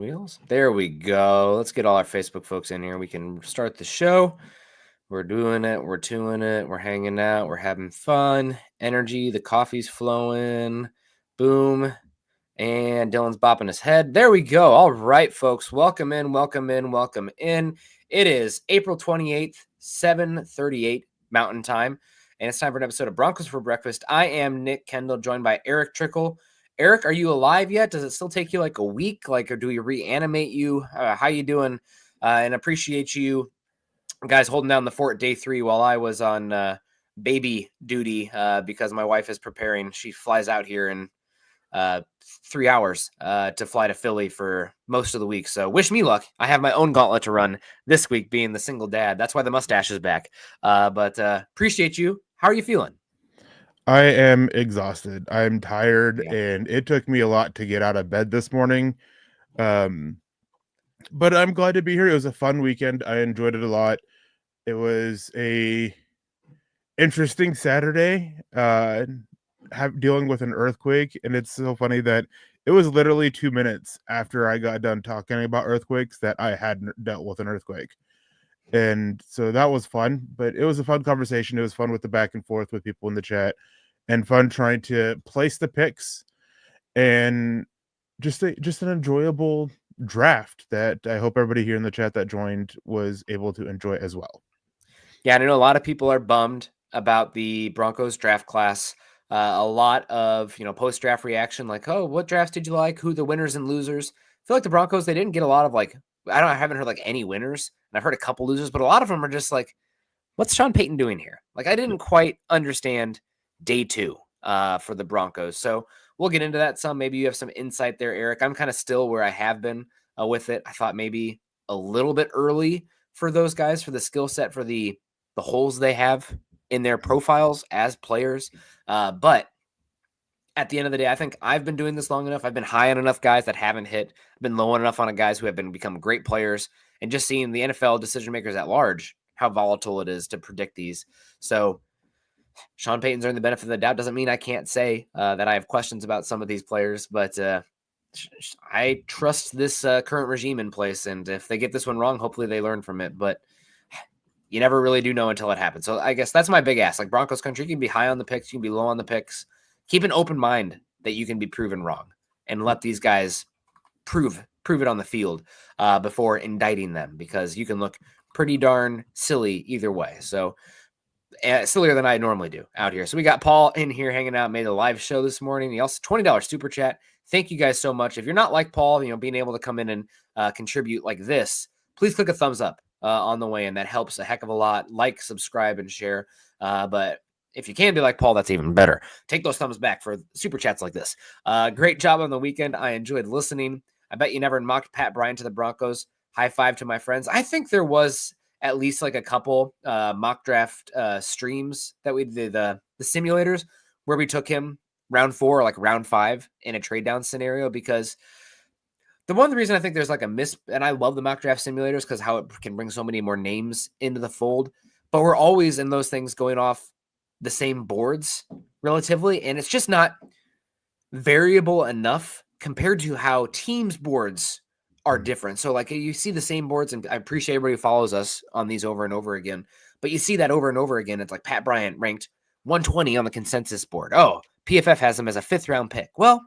Wheels. There we go. Let's get all our Facebook folks in here. We can start the show. We're doing it. We're doing it. We're hanging out. We're having fun. Energy. The coffee's flowing. Boom. And Dylan's bopping his head. There we go. All right, folks. Welcome in. Welcome in. Welcome in. It is April 28th, 7:38 Mountain Time. And it's time for an episode of Broncos for Breakfast. I am Nick Kendell, joined by Erick Trickel. Erick, are you alive yet? Does it still take you like a week? Or do we reanimate you? How you doing? And appreciate you guys holding down the fort day 3 while I was on baby duty because my wife is preparing. She flies out here in 3 hours to fly to Philly for most of the week. So wish me luck. I have my own gauntlet to run this week, being the single dad. That's why the mustache is back. But appreciate you. How are you feeling? I am exhausted. I'm tired, and it took me a lot to get out of bed this morning. But I'm glad to be here. It was a fun weekend. I enjoyed it a lot. It was a interesting Saturday, dealing with an earthquake, and it's so funny that it was literally 2 minutes after I got done talking about earthquakes that I had dealt with an earthquake. And so that was fun, but it was a fun conversation. It was fun with the back and forth with people in the chat, and fun trying to place the picks, and just an enjoyable draft that I hope everybody here in the chat that joined was able to enjoy as well. Yeah, I know a lot of people are bummed about the Broncos draft class. A lot of post-draft reaction, like, oh, what drafts did you like? Who the winners and losers? I feel like the Broncos, they didn't get a lot of I haven't heard like any winners, and I've heard a couple losers, but a lot of them are just like, what's Sean Payton doing here? Like, I didn't quite understand day 2 for the Broncos. So we'll get into that some. Maybe you have some insight there, Erick. I'm kind of still where I have been with it. I thought maybe a little bit early for those guys, for the skill set, for the holes they have in their profiles as players. But at the end of the day, I think I've been doing this long enough. I've been high on enough guys that haven't hit. I've been low enough on guys who have become great players, and just seeing the NFL decision makers at large, how volatile it is to predict these. So Sean Payton's earned the benefit of the doubt. Doesn't mean I can't say that I have questions about some of these players, but I trust this current regime in place. And if they get this one wrong, hopefully they learn from it. But you never really do know until it happens. So I guess that's my big ask. Like, Broncos country, you can be high on the picks, you can be low on the picks. Keep an open mind that you can be proven wrong, and let these guys prove it on the field before indicting them, because you can look pretty darn silly either way. So sillier than I normally do out here. So we got Paul in here hanging out, made a live show this morning. He also $20 super chat. Thank you guys so much. If you're not like Paul, being able to come in and contribute like this, please click a thumbs up on the way in. That helps a heck of a lot. Like, subscribe, and share. But if you can be like Paul, that's even better. Take those thumbs back for super chats like this. Great job on the weekend. I enjoyed listening. I bet you never mocked Pat Bryant to the Broncos. High five to my friends. I think there was at least like a couple mock draft streams that we did, the simulators, where we took him round 4 or like round 5 in a trade down scenario, because the reason I think there's like a and I love the mock draft simulators because how it can bring so many more names into the fold, but we're always in those things going off the same boards relatively, and it's just not variable enough compared to how teams' boards are different. So like, you see the same boards, and I appreciate everybody who follows us on these over and over again, but you see that over and over again. It's like Pat Bryant ranked 120 on the consensus board. Oh, PFF has him as a 5th round pick. Well,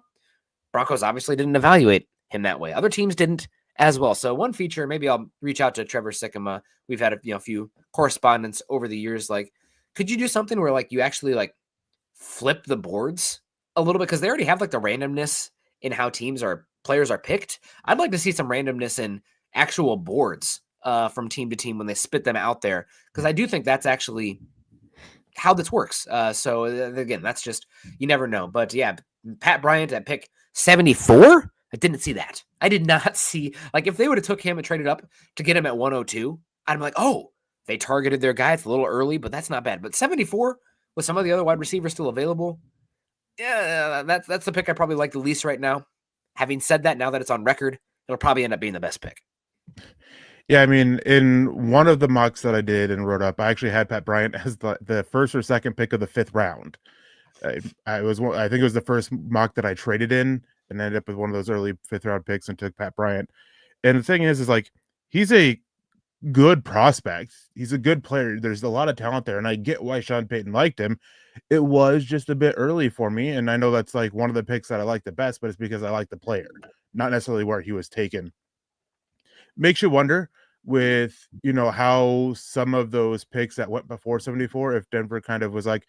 Broncos obviously didn't evaluate him that way. Other teams didn't as well. So one feature, maybe I'll reach out to Trevor Sikkema. We've had a few correspondence over the years. Like, could you do something where like you actually like flip the boards a little bit? Because they already have like the randomness in how players are picked. I'd like to see some randomness in actual boards from team to team when they spit them out there, because I do think that's actually how this works. So again, that's just, you never know. But yeah, Pat Bryant at pick 74, I didn't see that. I did not see, like, if they would have took him and traded up to get him at 102, I'm like, oh, they targeted their guy. It's a little early, but that's not bad. But 74 with some of the other wide receivers still available, yeah, that's the pick I probably like the least right now. Having said that, now that it's on record, it'll probably end up being the best pick. Yeah, I mean, in one of the mocks that I did and wrote up, I actually had Pat Bryant as the first or second pick of the 5th round. I think it was the first mock that I traded in, and ended up with one of those early 5th round picks and took Pat Bryant. And the thing is like, he's a good prospect. He's a good player. There's a lot of talent there, and I get why Sean Payton liked him. It was just a bit early for me, and I know that's like one of the picks that I like the best, but it's because I like the player, not necessarily where he was taken. Makes you wonder with, how some of those picks that went before 74, if Denver kind of was like,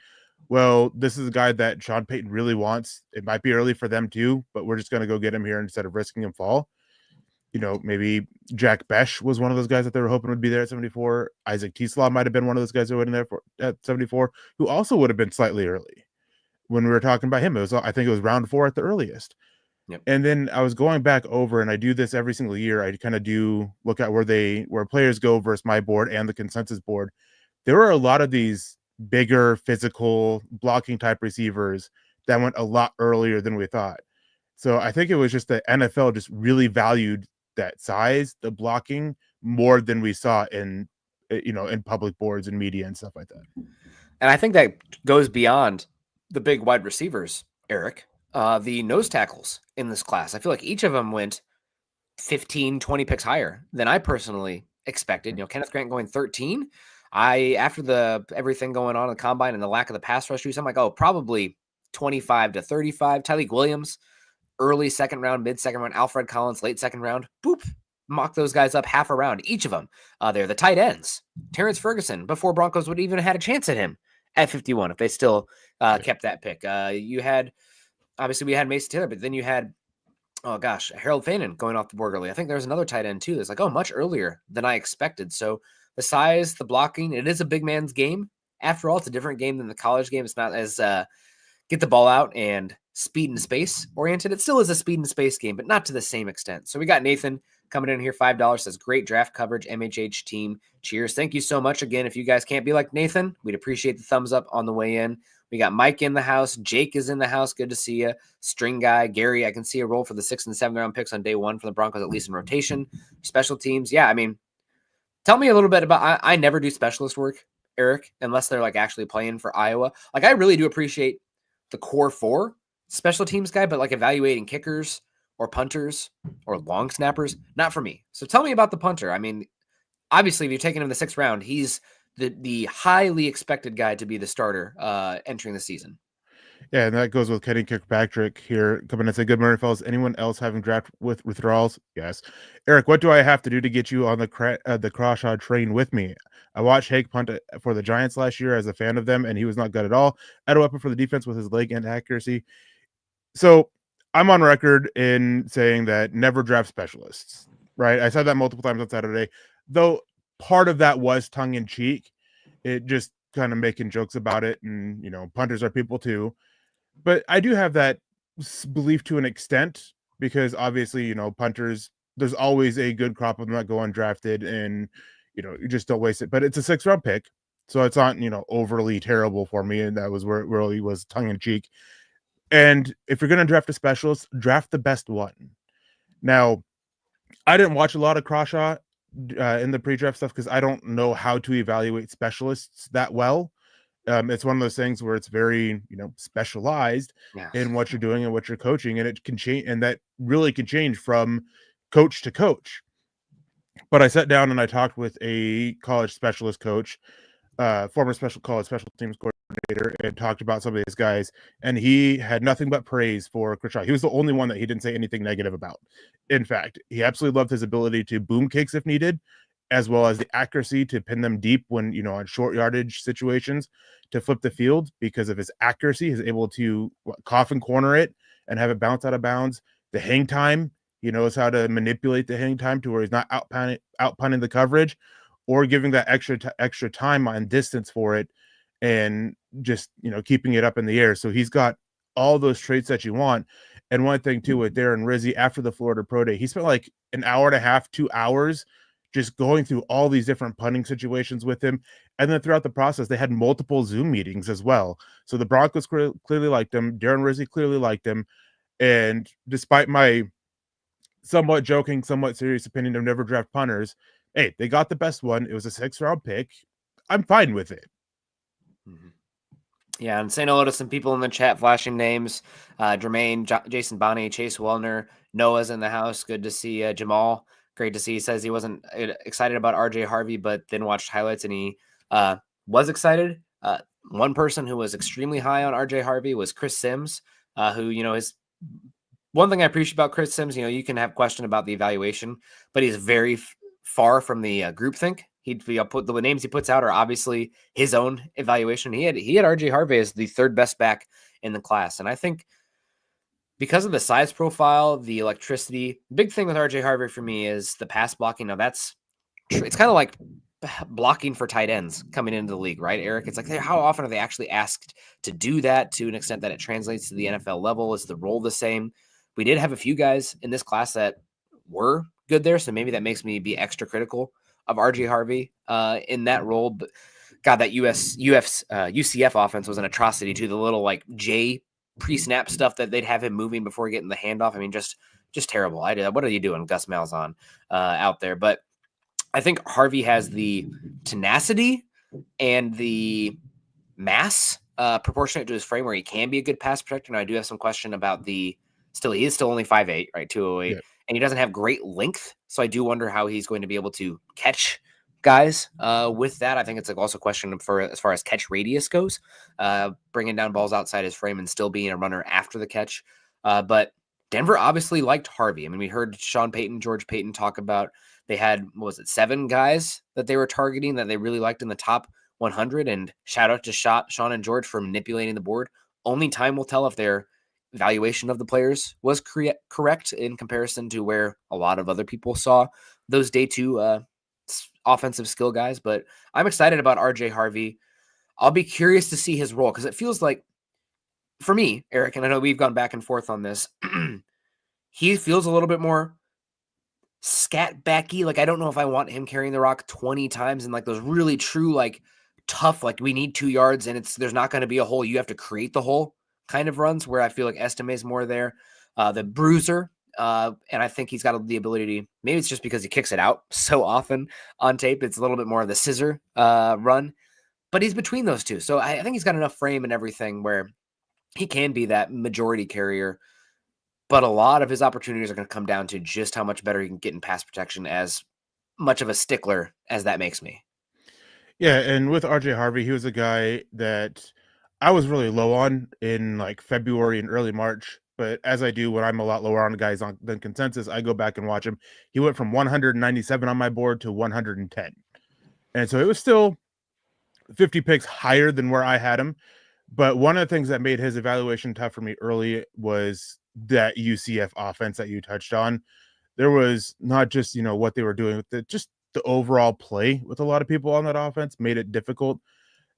well, this is a guy that Sean Payton really wants. It might be early for them too, but we're just going to go get him here instead of risking him fall. Maybe Jack Besh was one of those guys that they were hoping would be there at 74. Isaac T-Slaw might have been one of those guys who were in there at 74, who also would have been slightly early. When we were talking about him, I think it was round 4 at the earliest. Yep. And then I was going back over, and I do this every single year. I kind of do look at where players go versus my board and the consensus board. There were a lot of these bigger physical blocking type receivers that went a lot earlier than we thought. So I think it was just the NFL just really valued that size, the blocking, more than we saw in public boards and media and stuff like that. And I think that goes beyond the big wide receivers, Eric. The nose tackles in this class, I feel like each of them went 15, 20 picks higher than I personally expected. Kenneth Grant going 13. After everything going on in the combine and the lack of the pass rush use, I'm like, probably 25 to 35. Tyleik Williams, early 2nd round, mid 2nd round. Alfred Collins, late 2nd round. Boop. Mock those guys up half a round, each of them. They're the tight ends. Terrence Ferguson, before Broncos would even have had a chance at him at 51, if they still kept that pick. Obviously we had Mason Taylor, but then you had, Harold Fannin going off the board early. I think there's another tight end too. That's like, much earlier than I expected. So the size, the blocking, it is a big man's game. After all, it's a different game than the college game. It's not as get the ball out and speed and space oriented. It still is a speed and space game, but not to the same extent. So we got Nathan coming in here, $5, says great draft coverage, MHH team. Cheers. Thank you so much. Again, if you guys can't be like Nathan, we'd appreciate the thumbs up on the way in. We got Mike in the house. Jake is in the house. Good to see you. String guy, Gary, I can see a role for the 6th and 7th round picks on day 1 for the Broncos, at least in rotation. Special teams. Yeah, I mean, tell me a little bit about, I never do specialist work, Eric, unless they're like actually playing for Iowa. Like, I really do appreciate the core 4 special teams guy, but like evaluating kickers or punters or long snappers, not for me. So tell me about the punter. I mean, obviously, if you're taking him in the 6th round, he's the highly expected guy to be the starter entering the season. Yeah, and that goes with Kenny Kirkpatrick here coming and say, good morning, fellas. Anyone else having draft with withdrawals? Yes. Eric, what do I have to do to get you on the Crawshaw train with me? I watched Hake punt for the Giants last year as a fan of them, and he was not good at all. Had a weapon for the defense with his leg and accuracy. So I'm on record in saying that never draft specialists, right? I said that multiple times on Saturday, though part of that was tongue in cheek. It just kind of making jokes about it. And, punters are people too. But I do have that belief to an extent because obviously, punters, there's always a good crop of them that go undrafted and, you just don't waste it. But it's a 6th round pick. So it's not, overly terrible for me. And that was where it really was tongue in cheek. And if you're going to draft a specialist, draft the best one. Now, I didn't watch a lot of Crawshaw in the pre-draft stuff because I don't know how to evaluate specialists that well. It's one of those things where it's very, specialized in what you're doing and what you're coaching, and it can change, and that really can change from coach to coach. But I sat down and I talked with a college specialist coach, former college special teams coordinator, and talked about some of these guys, and he had nothing but praise for Crawshaw. He was the only one that he didn't say anything negative about. In fact, he absolutely loved his ability to boom kicks if needed, as well as the accuracy to pin them deep when, on short yardage situations to flip the field because of his accuracy. He's able to coffin corner it and have it bounce out of bounds. The hang time, he knows how to manipulate the hang time to where he's not out punting the coverage or giving that extra time on distance for it and just, keeping it up in the air. So he's got all those traits that you want. And one thing too with Darren Rizzi after the Florida Pro Day, he spent like an hour and a half, 2 hours just going through all these different punting situations with him. And then throughout the process, they had multiple Zoom meetings as well. So the Broncos clearly liked him. Darren Rizzi clearly liked him. And despite my somewhat joking, somewhat serious opinion of never draft punters, hey, they got the best one. It was a 6th round pick. I'm fine with it. Mm-hmm. Yeah, and saying hello to some people in the chat, flashing names. Jermaine, Jason Bonney, Chase Wellner, Noah's in the house. Good to see Jamal. Great to see. He says he wasn't excited about RJ Harvey, but then watched highlights and he was excited. One person who was extremely high on RJ Harvey was Chris Sims, who, is one thing I appreciate about Chris Sims. You can have question about the evaluation, but he's very far from the groupthink. He'd put the names he puts out are obviously his own evaluation. He had RJ Harvey as the third best back in the class, and I think because of the size profile, the electricity, big thing with RJ Harvey for me is the pass blocking. Now it's kind of like blocking for tight ends coming into the league, right, Eric? It's like, how often are they actually asked to do that to an extent that it translates to the NFL level? Is the role the same? We did have a few guys in this class that were good there, so maybe that makes me be extra critical of RJ Harvey in that role. But God, that UCF offense was an atrocity too. The little like J pre-snap stuff that they'd have him moving before getting the handoff. I mean, just terrible. What are you doing, Gus Malzahn out there? But I think Harvey has the tenacity and the mass proportionate to his frame where he can be a good pass protector. Now, I do have some question about he is still only 5'8", right, 208, yeah. And he doesn't have great length, so I do wonder how he's going to be able to catch guys with that. I think it's also a question for as far as catch radius goes, bringing down balls outside his frame and still being a runner after the catch. But Denver obviously liked Harvey. I mean, we heard Sean Payton, George Payton talk about they had, 7 guys that they were targeting that they really liked in the top 100. And shout out to Sean and George for manipulating the board. Only time will tell if their evaluation of the players was correct in comparison to where a lot of other people saw those day 2 offensive skill guys. But I'm excited about RJ Harvey. I'll be curious to see his role because it feels like, for me, Eric, and I know we've gone back and forth on this, he feels a little bit more scat backy. Like, I don't know if I want him carrying the rock 20 times and like those really true, like tough, like we need 2 yards and there's not going to be a hole. You have to create the hole kind of runs where I feel like Estime's more there. The bruiser. And I think he's got the ability to, maybe it's just because he kicks it out so often on tape. It's a little bit more of the scissor run, but he's between those two. So I think he's got enough frame and everything where he can be that majority carrier. But a lot of his opportunities are going to come down to just how much better he can get in pass protection, as much of a stickler as that makes me. Yeah, and with RJ Harvey, he was a guy that I was really low on in like February and early March. But as I do when I'm a lot lower on guys than consensus, I go back and watch him. He went from 197 on my board to 110. And so it was still 50 picks higher than where I had him. But one of the things that made his evaluation tough for me early was that UCF offense that you touched on. There was not just, what they were doing with just the overall play with a lot of people on that offense made it difficult.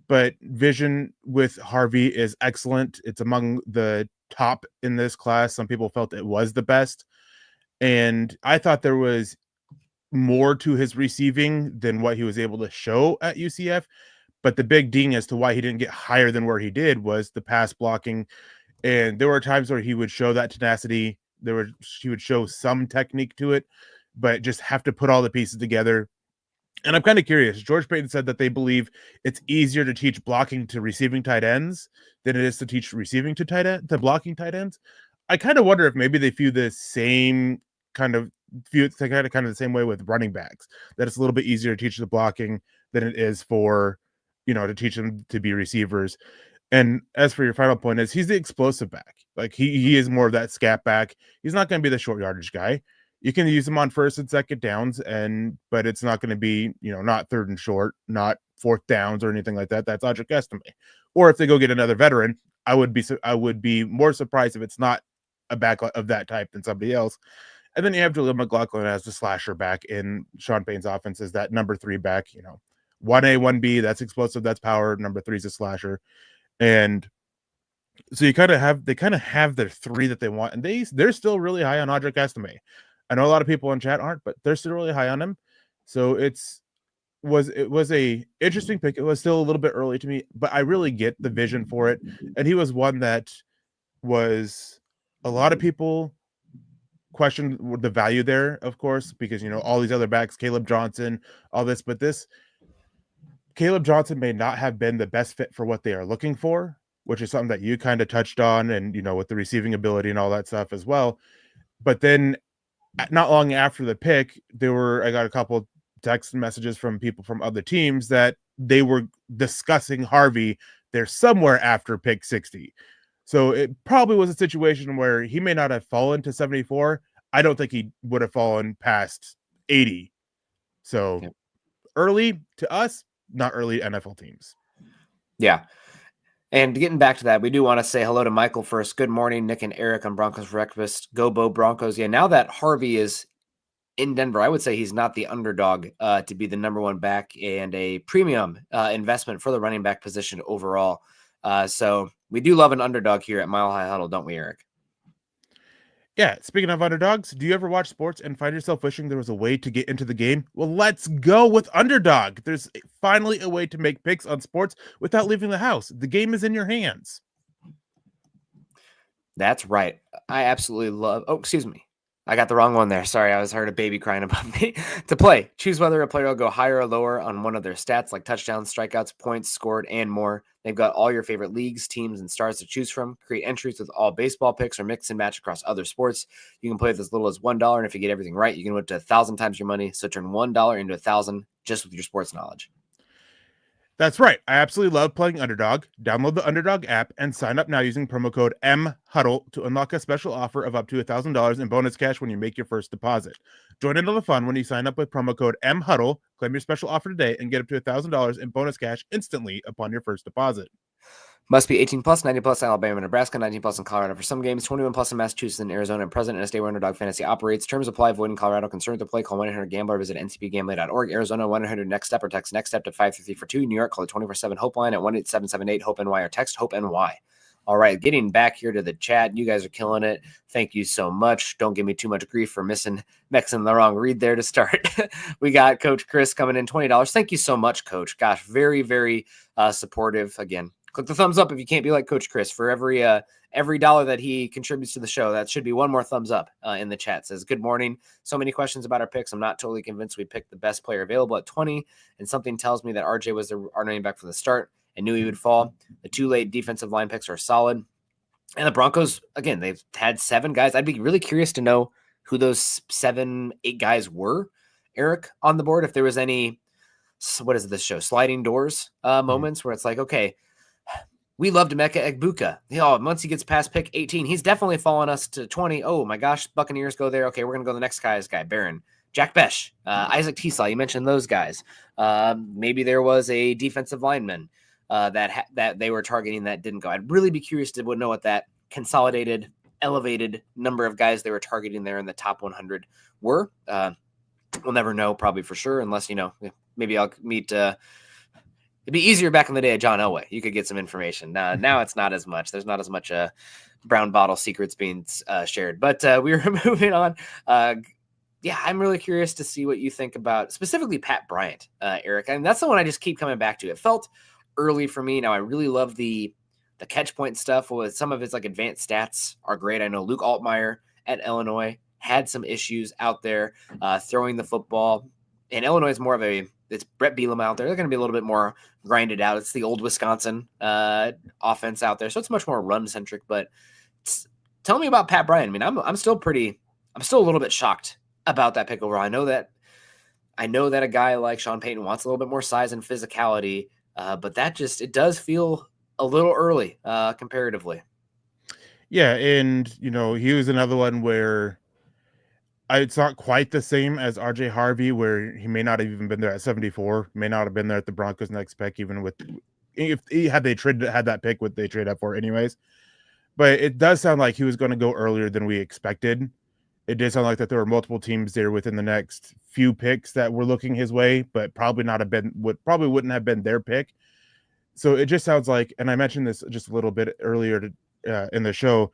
But vision with Harvey is excellent. It's among the top in this class. Some people felt it was the best. And I thought there was more to his receiving than what he was able to show at UCF. But the big ding as to why he didn't get higher than where he did was the pass blocking. And there were times where he would show that tenacity. He would show some technique to it, but just have to put all the pieces together. And I'm kind of curious. George Payton said that they believe it's easier to teach blocking to receiving tight ends than it is to teach receiving to blocking tight ends. I kind of wonder if maybe they view the same kind of the same way with running backs, that it's a little bit easier to teach the blocking than it is for, to teach them to be receivers. And as for your final point is he's the explosive back. Like he is more of that scat back. He's not going to be the short yardage guy. You can use him on first and second downs, but it's not going to be, not third and short, not fourth downs or anything like that. That's Audric Estime. Or if they go get another veteran, I would be more surprised if it's not a back of that type than somebody else. And then you have Jaleel McLaughlin as the slasher back in Sean Payton's offense as that number 3 back, 1A, 1B, that's explosive, that's power. Number 3 is a slasher. And so they kind of have their 3 that they want. And they're still really high on Audric Estime. I know a lot of people in chat aren't, but they're still really high on him. So it was a interesting pick. It was still a little bit early to me, but I really get the vision for it. And he was one that was a lot of people questioned the value there, of course, because, all these other backs, Caleb Johnson, all this, but Caleb Johnson may not have been the best fit for what they are looking for, which is something that you kind of touched on, and with the receiving ability and all that stuff as well. But then not long after the pick, I got a couple text messages from people from other teams that they were discussing Harvey there somewhere after pick 60. So it probably was a situation where he may not have fallen to 74. I don't think he would have fallen past 80. So early to us, not early NFL teams. Yeah. And getting back to that, we do want to say hello to Michael first. Good morning, Nick and Eric on Broncos Breakfast. Go Bo Broncos. Yeah, now that Harvey is in Denver, I would say he's not the underdog to be the number one back and a premium investment for the running back position overall. So we do love an underdog here at Mile High Huddle, don't we, Eric? Yeah, speaking of underdogs, do you ever watch sports and find yourself wishing there was a way to get into the game? Well, let's go with Underdog. There's finally a way to make picks on sports without leaving the house. The game is in your hands. That's right. I absolutely love. Oh, excuse me. I got the wrong one there. Sorry, I heard a baby crying above me. To play, choose whether a player will go higher or lower on one of their stats, like touchdowns, strikeouts, points scored, and more. They've got all your favorite leagues, teams, and stars to choose from. Create entries with all baseball picks or mix and match across other sports. You can play with as little as $1, and if you get everything right, you can win up to 1,000 times your money. So turn $1 into 1,000 just with your sports knowledge. That's right. I absolutely love playing Underdog. Download the Underdog app and sign up now using promo code MHuddle to unlock a special offer of up to $1,000 in bonus cash when you make your first deposit. Join in on the fun when you sign up with promo code MHuddle. Claim your special offer today and get up to $1,000 in bonus cash instantly upon your first deposit. Must be 18 plus, 90 plus in Alabama, Nebraska, 19 plus in Colorado for some games, 21 plus in Massachusetts and Arizona, and present in a state where Underdog Fantasy operates. Terms apply. Void in Colorado. Concerned to play, call 1-800-GAMBLER. Visit ncpgambling.org. Arizona, 1-800-NEXT-STEP or text NEXT-STEP to 53342. New York, call the 24/7 Hope line at 1-877-8-HOPE-NY or text HOPE-NY. All right, getting back here to the chat. You guys are killing it. Thank you so much. Don't give me too much grief for mixing the wrong read there to start. We got Coach Chris coming in, $20. Thank you so much, Coach. Gosh, very, very supportive. Again, click the thumbs up if you can't be like Coach Chris. For every dollar that he contributes to the show, that should be one more thumbs up in the chat. Says, good morning. So many questions about our picks. I'm not totally convinced we picked the best player available at 20, and something tells me that RJ was our running back from the start and knew he would fall. The two late defensive line picks are solid. And the Broncos, again, they've had 7 guys. I'd be really curious to know who those 7, 8 guys were, Eric, on the board. If there was any, what is this show, sliding doors moments where it's like, okay, we love Emeka Egbuka. Once he gets past pick 18, he's definitely fallen us to 20. Oh my gosh, Buccaneers go there. Okay, we're going to go to the next guy, Barron. Jack Besh, Isaac Teasdale, you mentioned those guys. Maybe there was a defensive lineman that they were targeting that didn't go. I'd really be curious to know what that consolidated, elevated number of guys they were targeting there in the top 100 were. We'll never know probably for sure unless, maybe I'll meet it'd be easier back in the day at John Elway. You could get some information. Now it's not as much. There's not as much brown bottle secrets being shared. But we were moving on. I'm really curious to see what you think about specifically Pat Bryant, Eric. And that's the one I just keep coming back to. It felt early for me. Now I really love the catch point stuff with some of his advanced stats are great. I know Luke Altmaier at Illinois had some issues out there throwing the football. And Illinois is more of it's Brett Bielema out there. They're going to be a little bit more grinded out. It's the old Wisconsin offense out there. So it's much more run centric, but tell me about Pat Bryant. I mean, I'm still a little bit shocked about that pick overall. I know that a guy like Sean Payton wants a little bit more size and physicality, but it does feel a little early comparatively. Yeah. And, he was another one where it's not quite the same as RJ Harvey, where he may not have even been there at 74, may not have been there at the Broncos next pick, even if he had that pick, what they trade up for anyways. But it does sound like he was going to go earlier than we expected. It did sound like that there were multiple teams there within the next few picks that were looking his way, but probably wouldn't have been their pick. So it just sounds like, and I mentioned this just a little bit earlier in the show,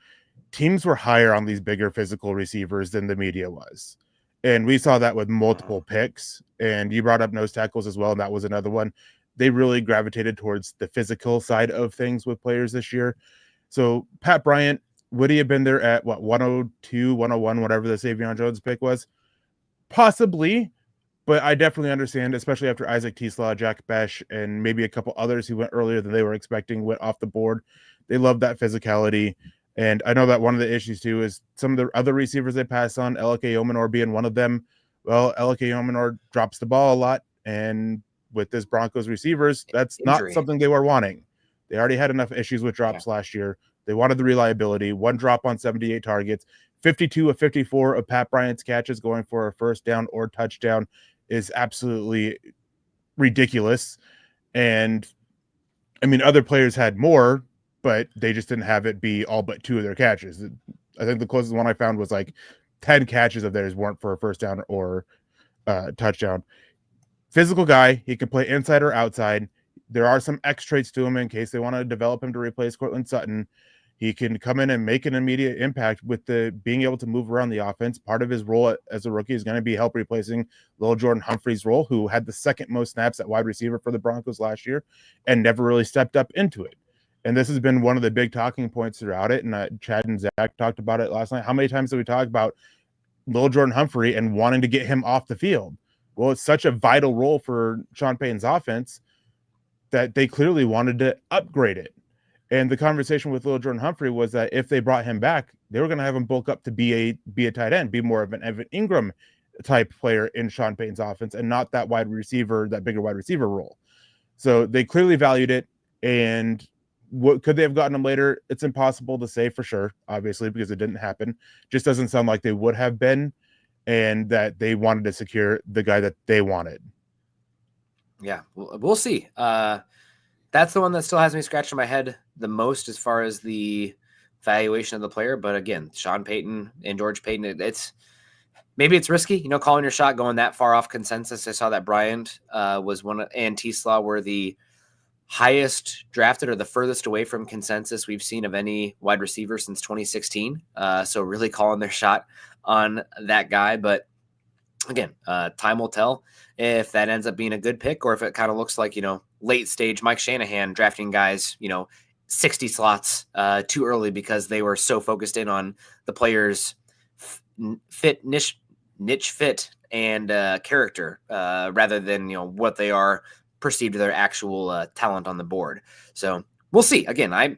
teams were higher on these bigger physical receivers than the media was. And we saw that with multiple picks. And you brought up nose tackles as well, and that was another one. They really gravitated towards the physical side of things with players this year. So Pat Bryant, would he have been there at 102, 101, whatever the Savion Jones pick was? Possibly. But I definitely understand, especially after Isaac Tisla, Jack Besh, and maybe a couple others who went earlier than they were expecting went off the board. They love that physicality. And I know that one of the issues too is some of the other receivers they pass on, Elike Omenor being one of them. Well, Elike Omenor drops the ball a lot. And with this Broncos receivers, that's not Injury. something they were wanting. They already had enough issues with drops last year. They wanted the reliability. One drop on 78 targets, 52 of 54 of Pat Bryant's catches going for a first down or touchdown is absolutely ridiculous. And I mean, other players had more, but they just didn't have it be all but 2 of their catches. I think the closest one I found was like 10 catches of theirs weren't for a first down or touchdown. Physical guy, he can play inside or outside. There are some X traits to him in case they want to develop him to replace Cortland Sutton. He can come in and make an immediate impact with the being able to move around the offense. Part of his role as a rookie is going to be help replacing Lil Jordan Humphrey's role, who had the second most snaps at wide receiver for the Broncos last year and never really stepped up into it. And this has been one of the big talking points throughout it. And Chad and Zach talked about it last night. How many times did we talk about Lil Jordan Humphrey and wanting to get him off the field? Well, it's such a vital role for Sean Payton's offense that they clearly wanted to upgrade it. And the conversation with Lil Jordan Humphrey was that if they brought him back, they were going to have him bulk up to be a tight end, be more of an Evan Ingram type player in Sean Payton's offense, and not that wide receiver, that bigger wide receiver role. So they clearly valued it. And what could they have gotten him later? It's impossible to say for sure, obviously, because it didn't happen. Just doesn't sound like they would have been, and that they wanted to secure the guy that they wanted. Yeah, we'll see. That's the one that still has me scratching my head the most as far as the valuation of the player. But again, Sean Payton and George Payton, maybe it's risky, calling your shot going that far off consensus. I saw that Bryant was one, and T-Slaw were the highest drafted or the furthest away from consensus we've seen of any wide receiver since 2016. So really calling their shot on that guy. But again, time will tell if that ends up being a good pick or if it kind of looks like, late stage Mike Shanahan drafting guys, 60 slots too early because they were so focused in on the player's niche fit and character rather than, what they are perceived to their actual talent on the board. So we'll see. Again, I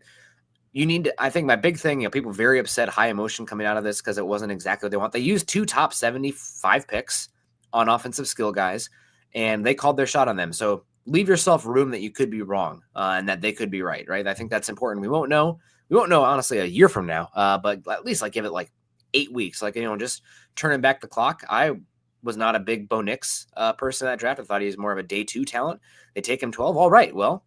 think my big thing, people very upset, high emotion coming out of this because it wasn't exactly what they want. They used 2 top 75 picks on offensive skill guys, and they called their shot on them. So leave yourself room that you could be wrong and that they could be right. I think that's important. We won't know honestly a year from now, but at least give it 8 weeks, just turning back the clock. I was not a big Bo Nix person in that draft. I thought he was more of a day 2 talent. They take him 12. All right. Well,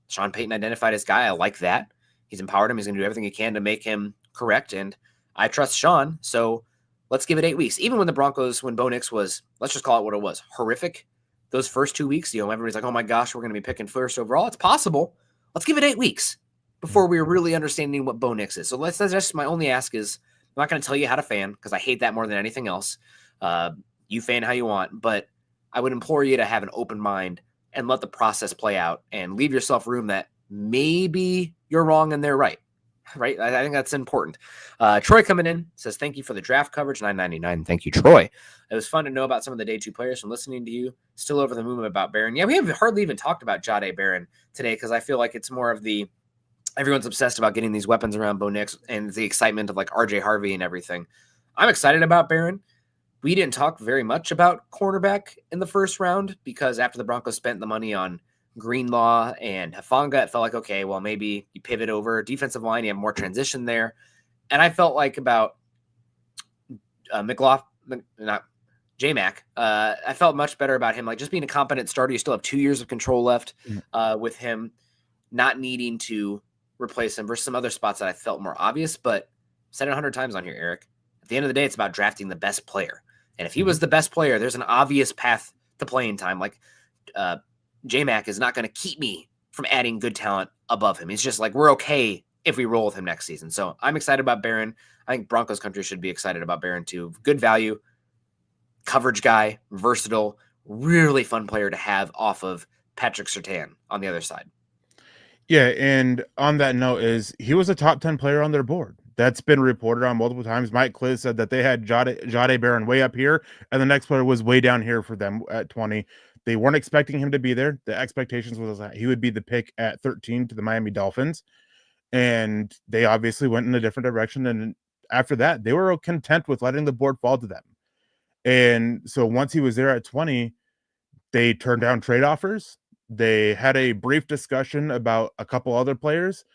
Sean Payton identified his guy. I like that. He's empowered him. He's going to do everything he can to make him correct. And I trust Sean. So let's give it 8 weeks. Even when the Broncos, when Bo Nix was, let's just call it what it was, horrific, those first 2 weeks, everybody's like, oh my gosh, we're going to be picking first overall. It's possible. Let's give it 8 weeks before we're really understanding what Bo Nix is. So that's just my only ask is I'm not going to tell you how to fan because I hate that more than anything else. You fan how you want, but I would implore you to have an open mind and let the process play out and leave yourself room that maybe you're wrong and they're right. Right. I think that's important. Troy coming in says, thank you for the draft coverage. $9.99. Thank you, Troy. It was fun to know about some of the day 2 players from listening to you. Still over the moon about Barron. Yeah, we haven't hardly even talked about Jahdae Barron today because I feel like it's more of everyone's obsessed about getting these weapons around Bo Nix and the excitement of RJ Harvey and everything. I'm excited about Barron. We didn't talk very much about cornerback in the first round because after the Broncos spent the money on Greenlaw and Hafanga, it felt like, okay, well, maybe you pivot over defensive line, you have more transition there. And I felt like about J-Mac, I felt much better about him, just being a competent starter. You still have 2 years of control left with him, not needing to replace him versus some other spots that I felt more obvious. But I've said it 100 times on here, Eric. At the end of the day, it's about drafting the best player. And if he was the best player, there's an obvious path to playing time. J-Mac is not going to keep me from adding good talent above him. He's just we're okay if we roll with him next season. So I'm excited about Barron. I think Broncos country should be excited about Barron too. Good value, coverage guy, versatile, really fun player to have off of Patrick Surtain on the other side. Yeah, and on that note he was a top 10 player on their board. That's been reported on multiple times. Mike Kliss said that they had Jade Barron way up here, and the next player was way down here for them at 20. They weren't expecting him to be there. The expectations was that he would be the pick at 13 to the Miami Dolphins, and they obviously went in a different direction. And after that, they were content with letting the board fall to them. And so once he was there at 20, they turned down trade offers. They had a brief discussion about a couple other players,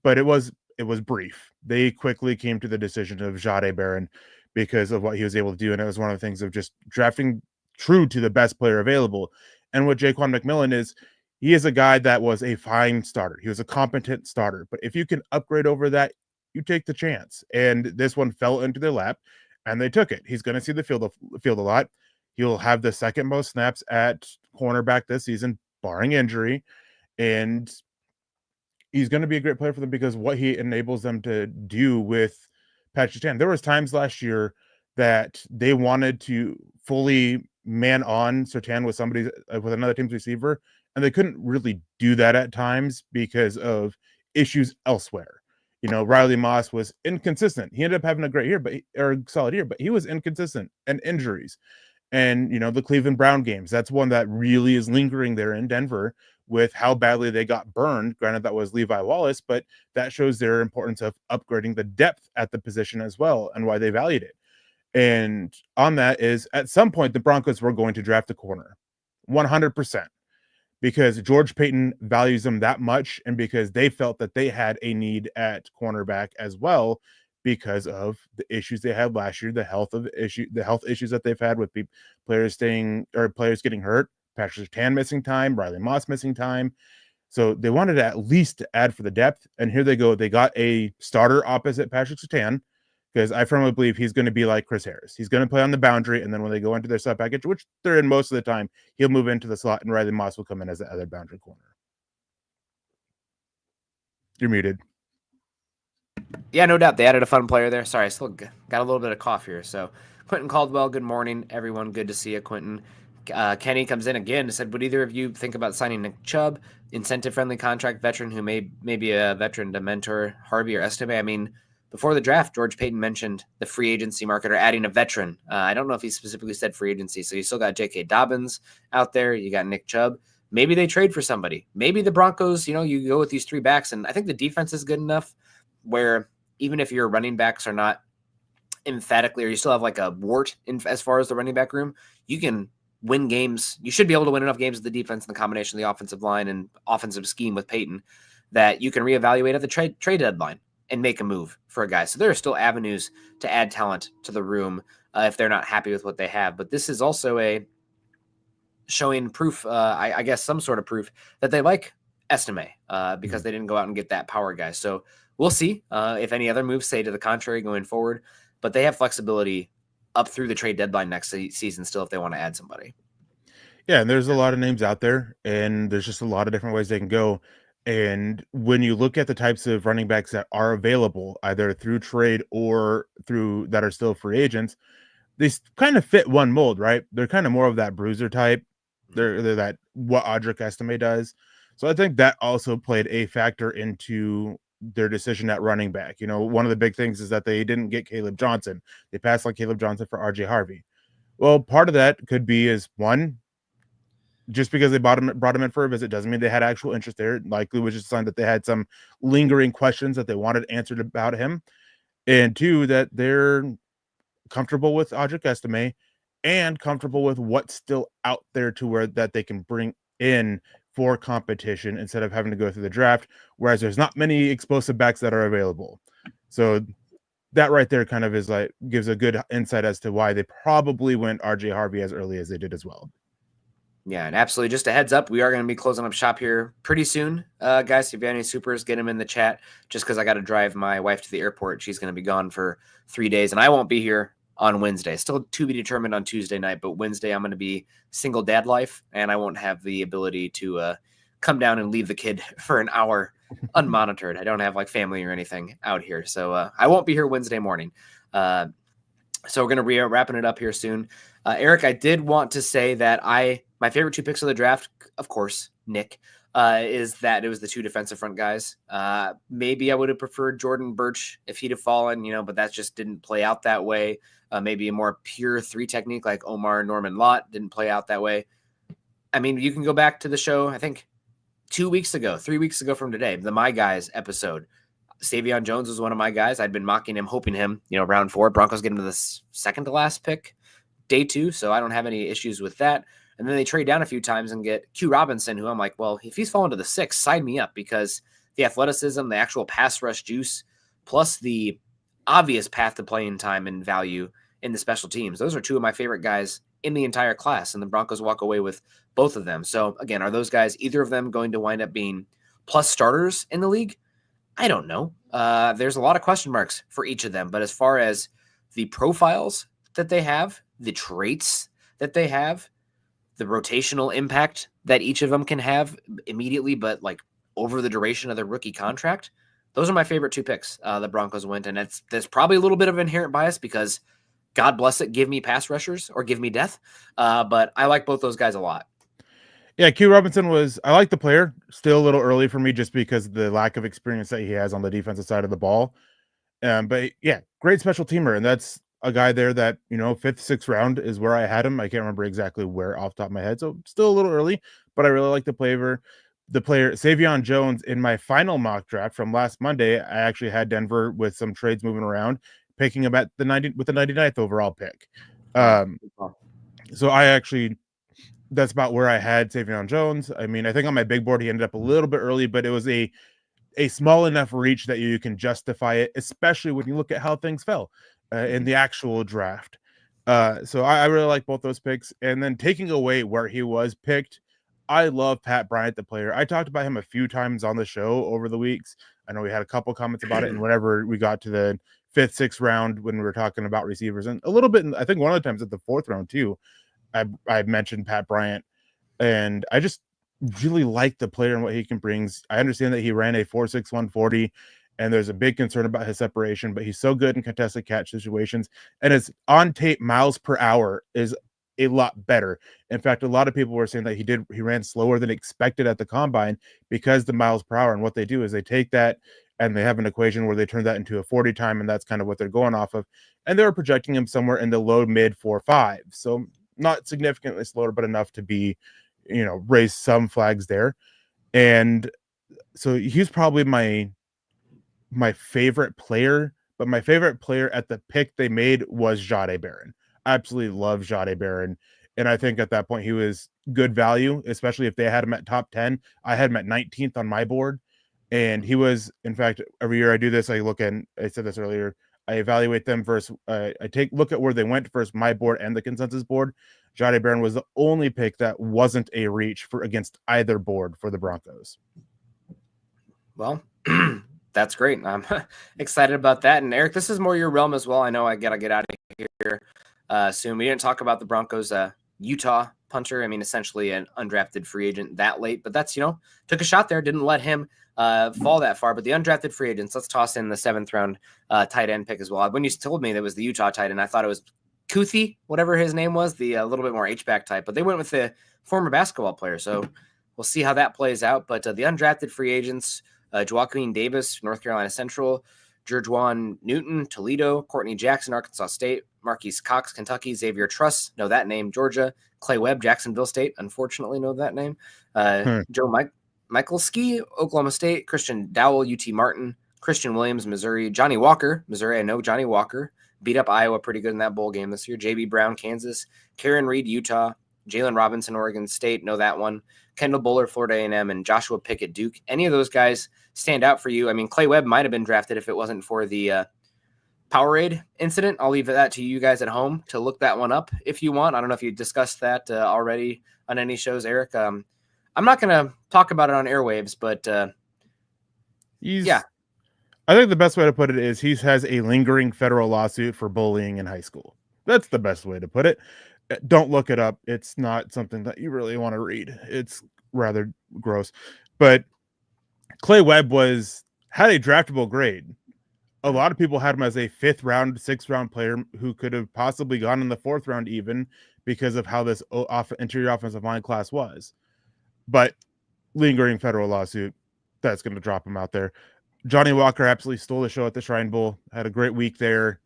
but it was brief. They quickly came to the decision of Jade Barron because of what he was able to do, and it was one of the things of just drafting true to the best player available. And what Jaquan McMillan is, he is a guy that was a fine starter. He was a competent starter, but if you can upgrade over that, you take the chance. And this one fell into their lap, and they took it. He's going to see the field a lot. He'll have the second most snaps at cornerback this season, barring injury, and he's going to be a great player for them because what he enables them to do with Patrick Surtain. There was times last year that they wanted to fully man on Surtain with somebody with another team's receiver, and they couldn't really do that at times because of issues elsewhere. You know, Riley Moss was inconsistent. He ended up having a great year, or a solid year, but he was inconsistent and injuries. And, you know, the Cleveland Brown games, that's one that really is lingering there in Denver with how badly they got burned. Granted, that was Levi Wallace, but that shows their importance of upgrading the depth at the position as well and why they valued it. And on that is at some point, the Broncos were going to draft a corner 100% because George Payton values them that much. And because they felt that they had a need at cornerback as well, because of the issues they had last year, the health issues that they've had with players getting hurt, Patrick Surtain missing time, Riley Moss missing time. So they wanted to at least add for the depth. And here they go. They got a starter opposite Patrick Surtain because I firmly believe he's going to be like Chris Harris. He's going to play on the boundary. And then when they go into their sub package, which they're in most of the time, he'll move into the slot and Riley Moss will come in as the other boundary corner. You're muted. Yeah, no doubt. They added a fun player there. Sorry, I still got a little bit of cough here. So, Quentin Caldwell, good morning, everyone. Good to see you, Quentin. Kenny comes in again and said, would either of you think about signing Nick Chubb, incentive-friendly contract veteran who may be a veteran to mentor Harvey or Estime? I mean, before the draft, George Payton mentioned the free agency market or adding a veteran. I don't know if he specifically said free agency. So you still got J.K. Dobbins out there. You got Nick Chubb. Maybe they trade for somebody. Maybe the Broncos, you go with these three backs. And I think the defense is good enough where even if your running backs are not emphatically, or you still have like a wart as far as the running back room, you can win games. You should be able to win enough games with the defense and the combination of the offensive line and offensive scheme with Payton that you can reevaluate at the trade deadline and make a move for a guy. So there are still avenues to add talent to the room if they're not happy with what they have. But this is also a showing proof, I guess some sort of proof that they like Estime because they didn't go out and get that power guy. So we'll see if any other moves say to the contrary going forward, but they have flexibility up through the trade deadline next season still if they want to add somebody. Yeah, and there's a lot of names out there, and there's just a lot of different ways they can go. And when you look at the types of running backs that are available, either through trade or through that are still free agents, they kind of fit one mold, right? They're kind of more of that bruiser type. They're that what Audric Estime does. So I think that also played a factor into their decision at running back. One of the big things is that they didn't get Caleb Johnson. They passed on Caleb Johnson for RJ Harvey. Well, part of that could be is one, just because they brought him in for a visit doesn't mean they had actual interest there. Likely was just a sign that they had some lingering questions that they wanted answered about him. And two, that they're comfortable with Audric Estime and comfortable with what's still out there to where that they can bring in for competition instead of having to go through the draft, whereas there's not many explosive backs that are available. So that right there kind of is like gives a good insight as to why they probably went RJ Harvey as early as they did as well. Yeah, and absolutely. Just a heads up, we are going to be closing up shop here pretty soon. Guys, if you have any supers, get them in the chat just because I got to drive my wife to the airport. She's going to be gone for 3 days, and I won't be here on Wednesday. Still to be determined on Tuesday night, but Wednesday I'm going to be single dad life, and I won't have the ability to come down and leave the kid for an hour unmonitored. I don't have like family or anything out here, so I won't be here Wednesday morning. So we're going to be wrapping it up here soon. Eric, I did want to say that my favorite two picks of the draft, of course, Nick, is that it was the two defensive front guys. Maybe I would have preferred Jordan Birch if he'd have fallen, but that just didn't play out that way. Maybe a more pure 3 technique like Omar Norman Lott didn't play out that way. I mean, you can go back to the show, I think 3 weeks ago from today, the My Guys episode. Savion Jones was one of my guys. I'd been mocking him, hoping him, round 4. Broncos get him to the second to last pick, day 2, so I don't have any issues with that. And then they trade down a few times and get Q Robinson, who I'm like, well, if he's fallen to the 6th, sign me up, because the athleticism, the actual pass rush juice, plus the obvious path to playing time and value in the special teams. Those are 2 of my favorite guys in the entire class, and the Broncos walk away with both of them. So again, are those guys, either of them, going to wind up being plus starters in the league? I don't know. There's a lot of question marks for each of them, but as far as the profiles that they have, the traits that they have, the rotational impact that each of them can have immediately, but like over the duration of their rookie contract, those are my favorite 2 picks the Broncos went. And there's probably a little bit of inherent bias because, God bless it, give me pass rushers or give me death. But I like both those guys a lot. Yeah, Q Robinson I like the player. Still a little early for me just because of the lack of experience that he has on the defensive side of the ball. But yeah, great special teamer. And that's a guy there that, 5th, 6th round is where I had him. I can't remember exactly where off the top of my head. So still a little early, but I really like the player. Savion Jones, in my final mock draft from last Monday, I actually had Denver with some trades moving around, picking him at the 99th overall pick. So that's about where I had Savion Jones. I mean, I think on my big board, he ended up a little bit early, but it was a small enough reach that you can justify it, especially when you look at how things fell in the actual draft. So I really like both those picks. And then taking away where he was picked, I love Pat Bryant, the player. I talked about him a few times on the show over the weeks. I know we had a couple comments about it. And whenever we got to the 5th, 6th round, when we were talking about receivers, and a little bit, I think one of the times at the 4th round too, I mentioned Pat Bryant, and I just really like the player and what he can bring. I understand that he ran a 4.6 140, and there's a big concern about his separation, but he's so good in contested catch situations, and his on tape miles per hour is a lot better. In fact, a lot of people were saying that he ran slower than expected at the combine because the miles per hour. And what they do is they take that and they have an equation where they turn that into a 40 time, and that's kind of what they're going off of. And they were projecting him somewhere in the low mid 4.5. So not significantly slower, but enough to be, raise some flags there. And so he's probably my favorite player, but my favorite player at the pick they made was Jahdae Barron. I absolutely love Jahdae Barron. And I think at that point he was good value, especially if they had him at top 10. I had him at 19th on my board. And he was, in fact, every year I do this, I said this earlier, I evaluate them versus, look at where they went versus my board and the consensus board. Jahdae Barron was the only pick that wasn't a reach against either board for the Broncos. Well, that's great. I'm excited about that. And Eric, this is more your realm as well. I know I got to get out of here soon. We didn't talk about the Broncos, Utah punter. I mean, essentially an undrafted free agent that late, but that's, took a shot there. Didn't let him fall that far. But the undrafted free agents, let's toss in the 7th round tight end pick as well. When you told me that was the Utah tight end, I thought it was Kuthi, whatever his name was, the little bit more H-back type, but they went with the former basketball player. So we'll see how that plays out. But the undrafted free agents, Joaquin Davis, North Carolina Central, Jerjuan Newton, Toledo, Courtney Jackson, Arkansas State, Marquise Cox, Kentucky, Xavier Truss, know that name, Georgia, Clay Webb, Jacksonville State, unfortunately know that name, Joe Michalski, Oklahoma State, Christian Dowell, UT Martin, Christian Williams, Missouri, Johnny Walker, Missouri, I know Johnny Walker, beat up Iowa pretty good in that bowl game this year, JB Brown, Kansas, Karen Reed, Utah, Jalen Robinson, Oregon State, know that one, Kendall Buller, Florida A&M, and Joshua Pickett, Duke. Any of those guys stand out for you? I mean, Clay Webb might have been drafted if it wasn't for the Powerade incident. I'll leave that to you guys at home to look that one up if you want. I don't know if you discussed that already on any shows, Eric. I'm not going to talk about it on airwaves, but yeah. I think the best way to put it is he has a lingering federal lawsuit for bullying in high school. That's the best way to put it. Don't look it up. It's not something that you really want to read. It's rather gross. But Clay Webb had a draftable grade. A lot of people had him as a 5th round, 6th round player who could have possibly gone in the 4th round even because of how this interior offensive line class was. But lingering federal lawsuit that's going to drop him out there. Johnny Walker absolutely stole the show at the Shrine Bowl. Had a great week there.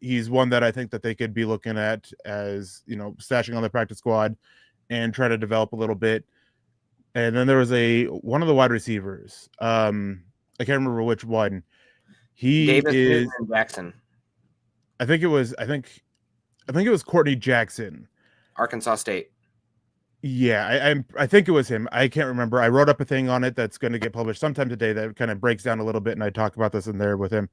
He's one that I think that they could be looking at as, stashing on the practice squad and try to develop a little bit. And then there was one of the wide receivers. I can't remember which one. Davis, Newton, and Jackson. I think it was Courtney Jackson, Arkansas State. Yeah, I think it was him. I can't remember. I wrote up a thing on it that's going to get published sometime today that kind of breaks down a little bit, and I talk about this in there with him.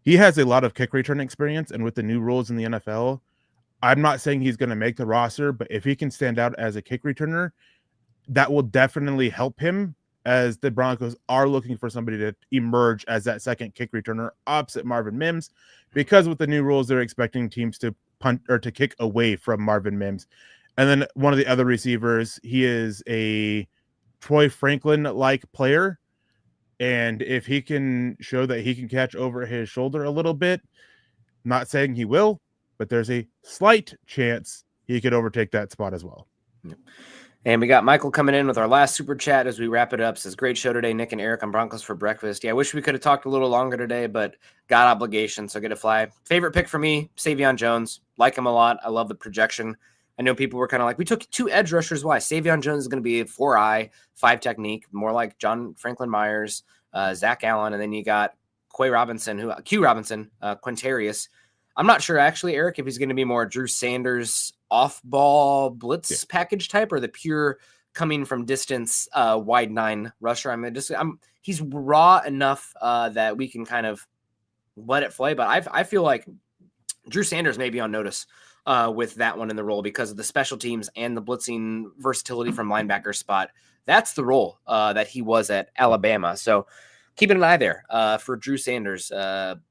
He has a lot of kick return experience, and with the new rules in the NFL, I'm not saying he's going to make the roster, but if he can stand out as a kick returner, that will definitely help him, as the Broncos are looking for somebody to emerge as that second kick returner opposite Marvin Mims, because with the new rules, they're expecting teams to punt or to kick away from Marvin Mims. And then one of the other receivers, he is a Troy Franklin-like player. And if he can show that he can catch over his shoulder a little bit, not saying he will, but there's a slight chance he could overtake that spot as well. Yep. And we got Michael coming in with our last super chat as we wrap it up. Says, great show today, Nick and Eric on Broncos for breakfast. Yeah, I wish we could have talked a little longer today, but got obligations, so get to fly. Favorite pick for me, Savion Jones. Like him a lot. I love the projection. I know people were kind of like, we took 2 edge rushers. Why? Savion Jones is going to be a 4-eye, 5 technique, more like John Franklin Myers, Zach Allen, and then you got Q Robinson, Quintarius. I'm not sure, actually, Eric, if he's going to be more Drew Sanders off-ball blitz package type or the pure coming from distance wide 9 rusher. He's raw enough that we can kind of let it play, but I feel like Drew Sanders may be on notice with that one in the role because of the special teams and the blitzing versatility from linebacker spot. That's the role that he was at Alabama. So keeping an eye there for Drew Sanders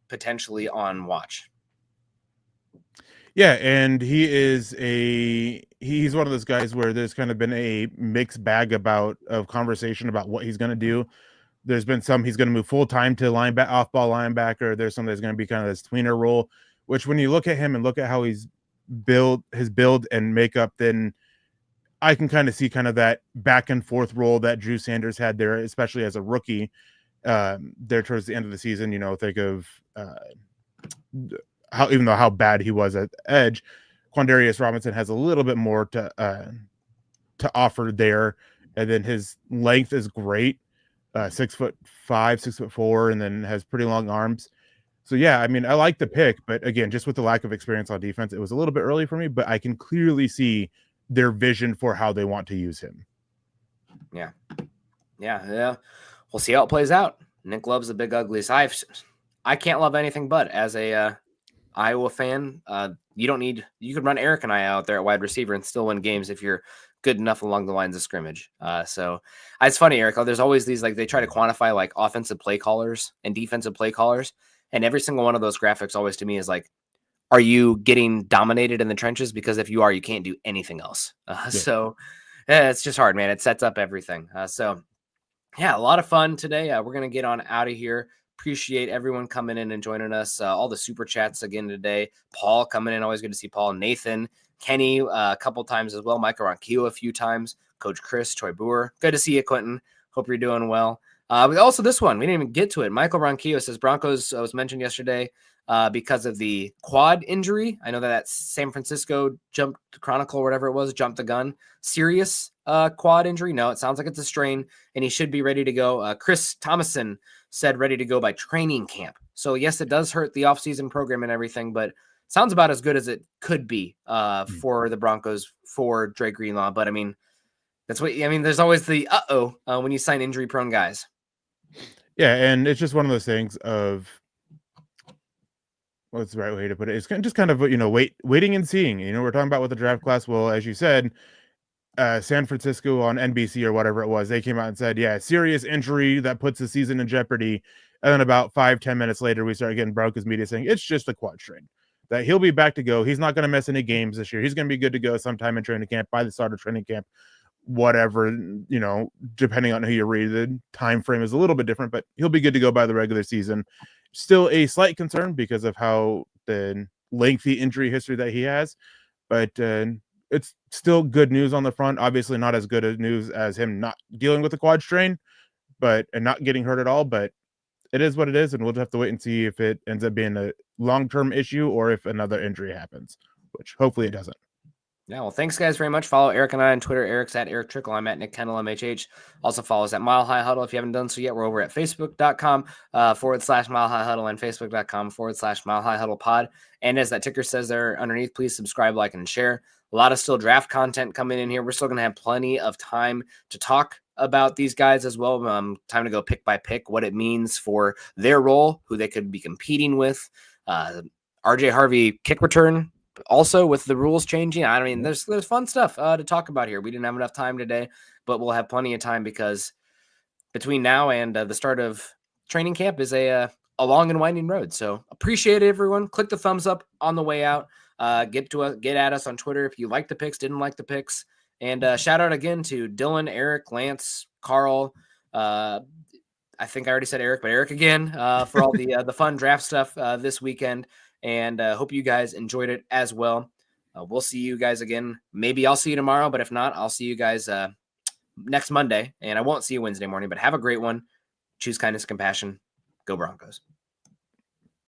potentially on watch. Yeah, and he's one of those guys where there's kind of been a mixed bag of conversation about what he's going to do. There's been some he's going to move full time to off-ball linebacker. There's some that's going to be kind of this tweener role, which when you look at him and look at how he's his build and makeup, then I can kind of see kind of that back and forth role that Drew Sanders had there, especially as a rookie there towards the end of the season. Think of how bad he was at edge, Quandarius Robinson has a little bit more to offer there, and then his length is great, 6'5", 6'4", and then has pretty long arms. So yeah, I mean, I like the pick, but again, just with the lack of experience on defense, it was a little bit early for me, but I can clearly see their vision for how they want to use him. Yeah. We'll see how it plays out. Nick loves the big uglies. I can't love anything but as a Iowa fan. You could run Eric and I out there at wide receiver and still win games if you're good enough along the lines of scrimmage. So it's funny, Eric. There's always these, like, they try to quantify like offensive play callers and defensive play callers. And every single one of those graphics always to me is like, are you getting dominated in the trenches? Because if you are, you can't do anything else. So it's just hard, man. It sets up everything. So yeah, a lot of fun today. We're going to get on out of here. Appreciate everyone coming in and joining us. All the super chats again today. Paul coming in. Always good to see Paul. Nathan, Kenny a couple times as well. Michael Ronquillo a few times. Coach Chris, Troy Boer. Good to see you, Quentin. Hope you're doing well. Also this one, we didn't even get to it. Michael Ronquillo says Broncos was mentioned yesterday because of the quad injury. I know that San Francisco jumped Chronicle or whatever it was, jumped the gun. Serious quad injury? No, it sounds like it's a strain, and he should be ready to go. Chris Thomason said ready to go by training camp. So yes, it does hurt the offseason program and everything, but sounds about as good as it could be for the Broncos for Dre Greenlaw. But I mean, there's always the when you sign injury prone guys. Yeah, and it's just one of those things of, what's the right way to put it? It's just kind of, waiting and seeing. We're talking about with the draft class. Well, as you said, San Francisco on NBC or whatever it was, they came out and said, yeah, serious injury that puts the season in jeopardy. And then about 5-10 minutes later, we started getting Broncos media saying it's just a quad strain, that he'll be back to go. He's not going to miss any games this year. He's going to be good to go sometime in training camp, by the start of training camp, whatever, depending on who you read. The time frame is a little bit different, but he'll be good to go by the regular season. Still a slight concern because of how the lengthy injury history that he has, but it's still good news on the front. Obviously not as good as news as him not dealing with the quad strain, and not getting hurt at all, but it is what it is, and we'll just have to wait and see if it ends up being a long-term issue or if another injury happens, which hopefully it doesn't. Yeah, well, thanks, guys, very much. Follow Eric and I on Twitter. Eric's at Erick Trickel. I'm at Nick Kendell, MHH. Also follow us at Mile High Huddle. If you haven't done so yet, we're over at facebook.com /Mile High Huddle and facebook.com /Mile High Huddle pod. And as that ticker says there underneath, please subscribe, like, and share. A lot of still draft content coming in here. We're still going to have plenty of time to talk about these guys as well. Time to go pick by pick, what it means for their role, who they could be competing with. RJ Harvey kick return. Also, with the rules changing, I mean, there's fun stuff to talk about here. We didn't have enough time today, but we'll have plenty of time because between now and the start of training camp is a long and winding road. So appreciate it, everyone. Click the thumbs up on the way out. Get at us on Twitter if you like the picks, didn't like the picks, and shout out again to Dylan, Eric, Lance, Carl. I think I already said Eric, but Eric again for all the fun draft stuff this weekend. And hope you guys enjoyed it as well. We'll see you guys again. Maybe I'll see you tomorrow, but if not, I'll see you guys next Monday. And I won't see you Wednesday morning, but have a great one. Choose kindness, compassion. Go Broncos.